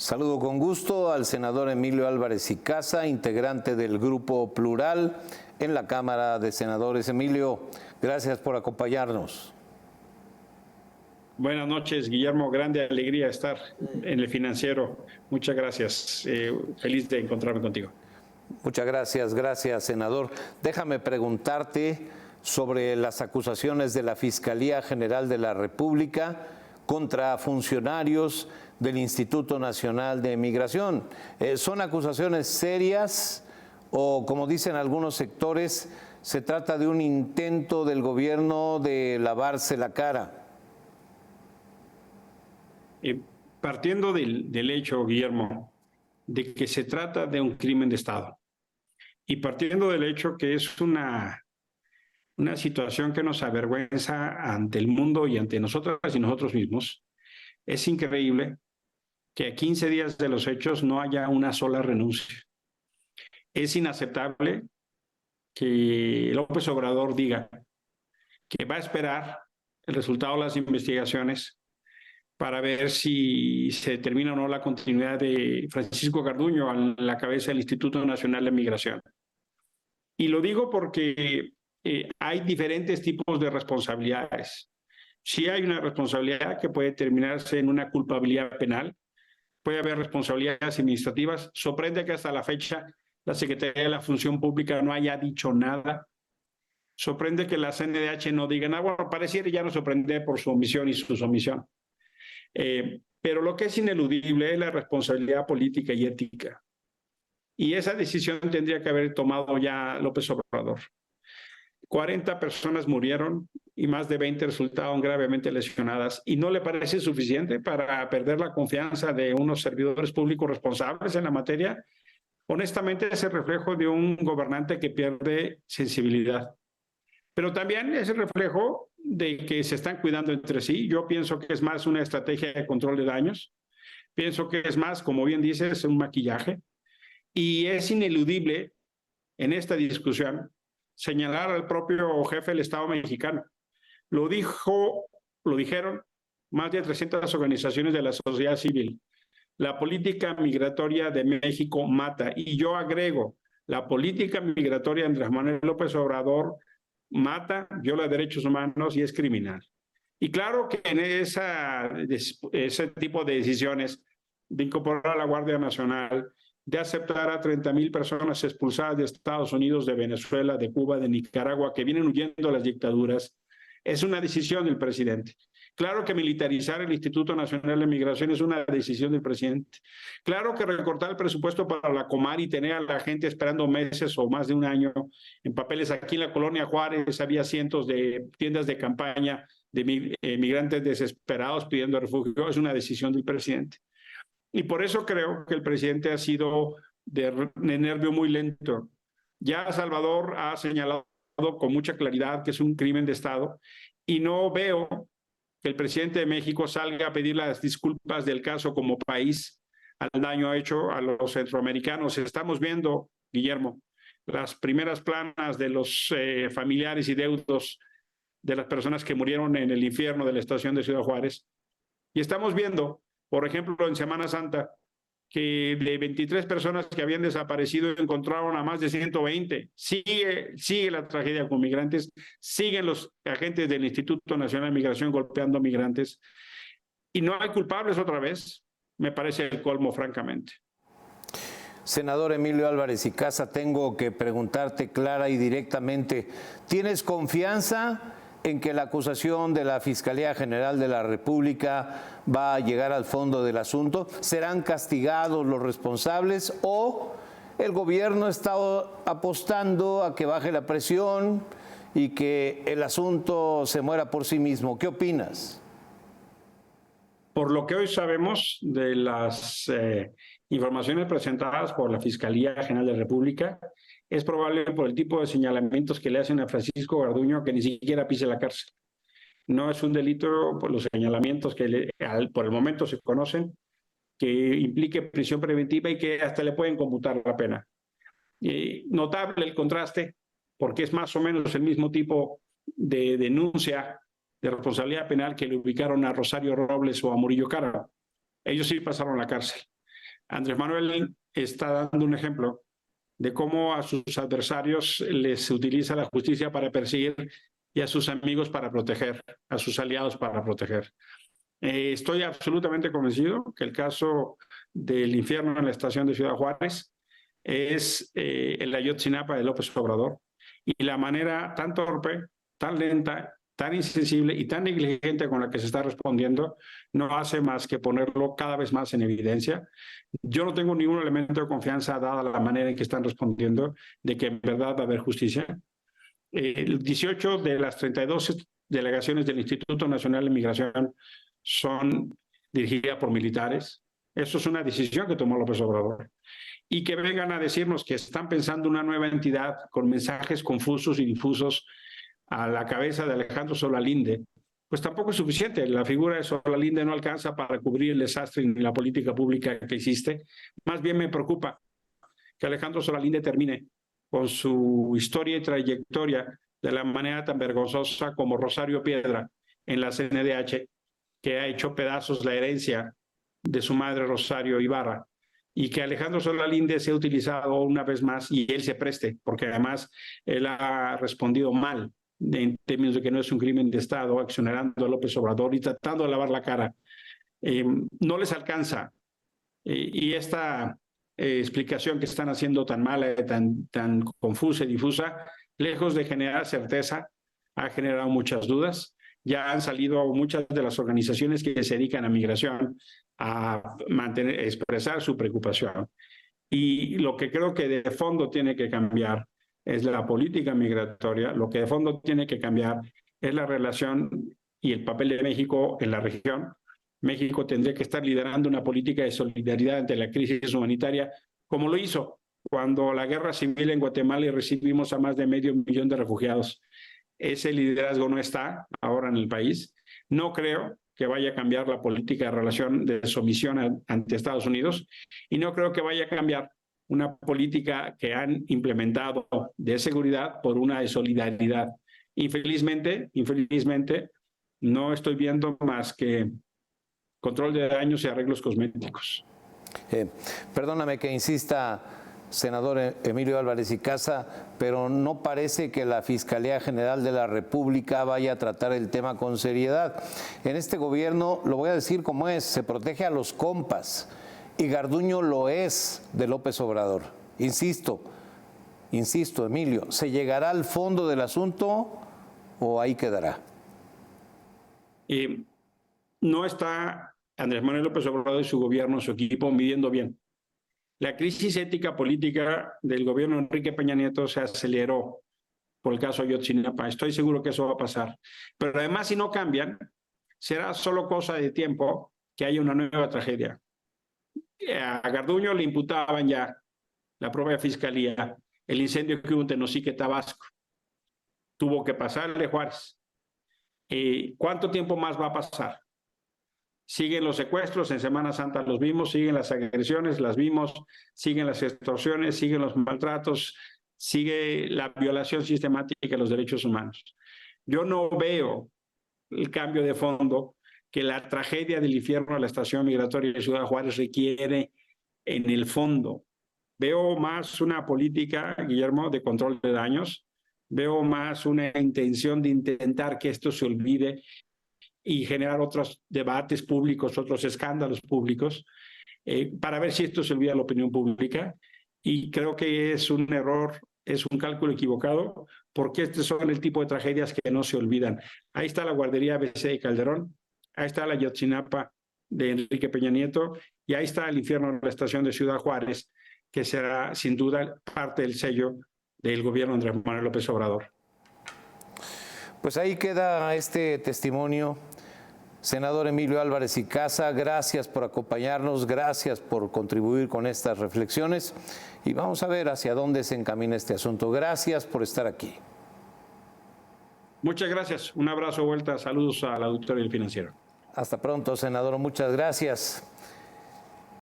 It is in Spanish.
Saludo con gusto al senador Emilio Álvarez y Casa, integrante del Grupo Plural en la Cámara de Senadores. Emilio, gracias por acompañarnos. Buenas noches, Guillermo. Grande alegría estar en el Financiero. Muchas gracias. Feliz de encontrarme contigo. Muchas gracias, senador. Déjame preguntarte sobre las acusaciones de la Fiscalía General de la República contra funcionarios del Instituto Nacional de Migración. ¿Son acusaciones serias o, como dicen algunos sectores, se trata de un intento del gobierno de lavarse la cara? Partiendo del hecho, Guillermo, de que se trata de un crimen de Estado y partiendo del hecho que es una situación que nos avergüenza ante el mundo y ante nosotras y nosotros mismos, es increíble que a 15 días de los hechos no haya una sola renuncia. Es inaceptable que López Obrador diga que va a esperar el resultado de las investigaciones para ver si se determina o no la continuidad de Francisco Garduño a la cabeza del Instituto Nacional de Migración. Y lo digo porque hay diferentes tipos de responsabilidades. Sí hay una responsabilidad que puede terminarse en una culpabilidad penal, puede haber responsabilidades administrativas. Sorprende que hasta la fecha la Secretaría de la Función Pública no haya dicho nada. Sorprende que la CNDH no diga nada. Bueno, pareciera ya no sorprende por su omisión y su omisión. Pero lo que es ineludible es la responsabilidad política y ética. Y esa decisión tendría que haber tomado ya López Obrador. 40 personas murieron y más de 20 resultaron gravemente lesionadas. ¿Y no le parece suficiente para perder la confianza de unos servidores públicos responsables en la materia? Honestamente, es el reflejo de un gobernante que pierde sensibilidad. Pero también es el reflejo de que se están cuidando entre sí. Yo pienso que es más una estrategia de control de daños. Pienso que es más, como bien dices, un maquillaje. Y es ineludible en esta discusión señalar al propio jefe del Estado mexicano. Lo dijeron más de 300 organizaciones de la sociedad civil. La política migratoria de México mata. Y yo agrego, la política migratoria de Andrés Manuel López Obrador mata, viola derechos humanos y es criminal. Y claro que en ese tipo de decisiones de incorporar a la Guardia Nacional, de aceptar a 30,000 personas expulsadas de Estados Unidos, de Venezuela, de Cuba, de Nicaragua, que vienen huyendo de las dictaduras, es una decisión del presidente. Claro que militarizar el Instituto Nacional de Migración es una decisión del presidente. Claro que recortar el presupuesto para la Comar y tener a la gente esperando meses o más de un año en papeles. Aquí en la colonia Juárez había cientos de tiendas de campaña de migrantes desesperados pidiendo refugio. Es una decisión del presidente. Y por eso creo que el presidente ha sido de nervio muy lento. Ya Salvador ha señalado con mucha claridad que es un crimen de Estado y no veo que el presidente de México salga a pedir las disculpas del caso como país al daño hecho a los centroamericanos. Estamos viendo, Guillermo, las primeras planas de los familiares y deudos de las personas que murieron en el infierno de la estación de Ciudad Juárez. Y estamos viendo, por ejemplo, en Semana Santa, que de 23 personas que habían desaparecido encontraron a más de 120. Sigue la tragedia con migrantes, siguen los agentes del Instituto Nacional de Migración golpeando a migrantes y no hay culpables otra vez. Me parece el colmo, francamente. Senador Emilio Álvarez y Casa, tengo que preguntarte clara y directamente, ¿tienes confianza en que la acusación de la Fiscalía General de la República va a llegar al fondo del asunto? ¿Serán castigados los responsables o el gobierno está apostando a que baje la presión y que el asunto se muera por sí mismo? ¿Qué opinas? Por lo que hoy sabemos de las informaciones presentadas por la Fiscalía General de la República, es probable por el tipo de señalamientos que le hacen a Francisco Garduño que ni siquiera pise la cárcel. No es un delito por los señalamientos que por el momento se conocen, que implique prisión preventiva y que hasta le pueden computar la pena. Notable el contraste, porque es más o menos el mismo tipo de denuncia de responsabilidad penal que le ubicaron a Rosario Robles o a Murillo Karam. Ellos sí pasaron la cárcel. Andrés Manuel está dando un ejemplo de cómo a sus adversarios les utiliza la justicia para perseguir y a sus amigos para proteger, a sus aliados para proteger. Estoy absolutamente convencido que el caso del infierno en la estación de Ciudad Juárez es el Ayotzinapa de López Obrador, y la manera tan torpe, tan lenta, tan insensible y tan negligente con la que se está respondiendo no hace más que ponerlo cada vez más en evidencia. Yo no tengo ningún elemento de confianza, dada la manera en que están respondiendo, de que en verdad va a haber justicia. 18 de las 32 delegaciones del Instituto Nacional de Migración son dirigidas por militares. Eso es una decisión que tomó López Obrador. Y que vengan a decirnos que están pensando una nueva entidad con mensajes confusos y difusos a la cabeza de Alejandro Solalinde, pues tampoco es suficiente. La figura de Solalinde no alcanza para cubrir el desastre ni la política pública que existe. Más bien me preocupa que Alejandro Solalinde termine con su historia y trayectoria de la manera tan vergonzosa como Rosario Piedra en la CNDH, que ha hecho pedazos la herencia de su madre Rosario Ibarra, y que Alejandro Solalinde sea utilizado una vez más y él se preste, porque además él ha respondido mal en términos de que no es un crimen de Estado, exonerando a López Obrador y tratando de lavar la cara. No les alcanza. Y esta explicación que están haciendo tan mala, tan confusa y difusa, lejos de generar certeza, ha generado muchas dudas. Ya han salido muchas de las organizaciones que se dedican a migración a expresar su preocupación. Y lo que creo que de fondo tiene que cambiar es la política migratoria. Lo que de fondo tiene que cambiar es la relación y el papel de México en la región. México tendría que estar liderando una política de solidaridad ante la crisis humanitaria, como lo hizo cuando la guerra civil en Guatemala y recibimos a más de 500,000 de refugiados. Ese liderazgo no está ahora en el país. No creo que vaya a cambiar la política de relación de sumisión ante Estados Unidos, y no creo que vaya a cambiar una política que han implementado de seguridad por una de solidaridad. Infelizmente, no estoy viendo más que control de daños y arreglos cosméticos. Perdóname que insista, senador Emilio Álvarez y Casa, pero no parece que la Fiscalía General de la República vaya a tratar el tema con seriedad. En este gobierno, lo voy a decir como es, se protege a los compas, y Garduño lo es de López Obrador. Insisto, Emilio, ¿se llegará al fondo del asunto o ahí quedará? No está Andrés Manuel López Obrador y su gobierno, su equipo, midiendo bien. La crisis ética política del gobierno de Enrique Peña Nieto se aceleró por el caso Ayotzinapa. Estoy seguro que eso va a pasar. Pero además, si no cambian, será solo cosa de tiempo que haya una nueva tragedia. A Garduño le imputaban ya la propia fiscalía el incendio que hubo en Tenosique, Tabasco. Tuvo que pasarle Juárez. ¿Cuánto tiempo más va a pasar? Siguen los secuestros, en Semana Santa los vimos, siguen las agresiones, las vimos, siguen las extorsiones, siguen los maltratos, sigue la violación sistemática de los derechos humanos. Yo no veo el cambio de fondo que la tragedia del infierno de la estación migratoria de Ciudad Juárez requiere en el fondo. Veo más una política, Guillermo, de control de daños. Veo más una intención de intentar que esto se olvide y generar otros debates públicos, otros escándalos públicos, para ver si esto se olvida a la opinión pública. Y creo que es un error, es un cálculo equivocado, porque estos son el tipo de tragedias que no se olvidan. Ahí está la guardería ABC de Calderón, ahí está la Ayotzinapa de Enrique Peña Nieto, y ahí está el infierno de la estación de Ciudad Juárez, que será sin duda parte del sello del gobierno de Andrés Manuel López Obrador. Pues ahí queda este testimonio. Senador Emilio Álvarez y Casa, gracias por acompañarnos, gracias por contribuir con estas reflexiones, y vamos a ver hacia dónde se encamina este asunto. Gracias por estar aquí. Muchas gracias. Un abrazo, vuelta, saludos al auditorio del Financiero. Hasta pronto, senador, muchas gracias.